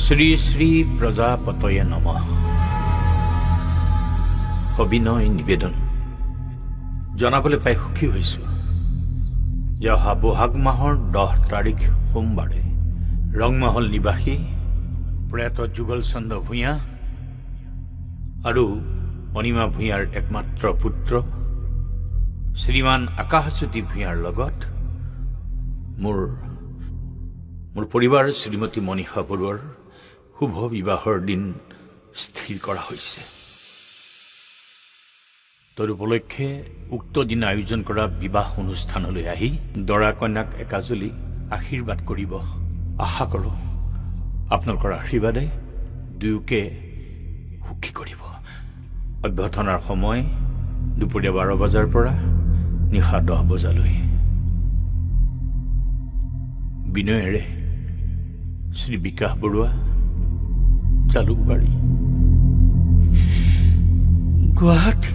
শ্রী শ্রী প্রজাপতয়ে নমঃ। সবিনয় নিবেদন জনাবলৈ পাই সুখী হৈছো যে অহা বহাগ মাহৰ 10 তাৰিখ সোমবাৰে ৰংমহল নিবাসী প্ৰয়াত যুগল চন্দ্ৰ ভূঞা আৰু অনিমা ভূঞাৰ একমাত্ৰ পুত্ৰ শ্ৰীমান আকাশজ্যোতি ভূঞাৰ লগত মোৰ পৰিবাৰ শ্ৰীমতী মনীষা বৰুৱাৰ শুভ বিবাহৰ দিন স্থিৰ কৰা হৈছে। তদুপলক্ষে উক্ত দিন আয়োজন কৰা বিবাহ অনুষ্ঠানলৈ আহি দৰা কন্যাক একাজলি আশীৰ্বাদ কৰিব আশা কৰোঁ। আপোনালোকৰ আশীৰ্বাদে দুয়োকে সুখী কৰিব। অভ্যৰ্থনাৰ সময় দুপৰীয়া 12 বজাৰ পৰা নিশা 10 বজালৈ। বিনয়েৰে শ্ৰী বিকাশ বৰুৱা, জালুকবাৰী, গুৱাহাটী।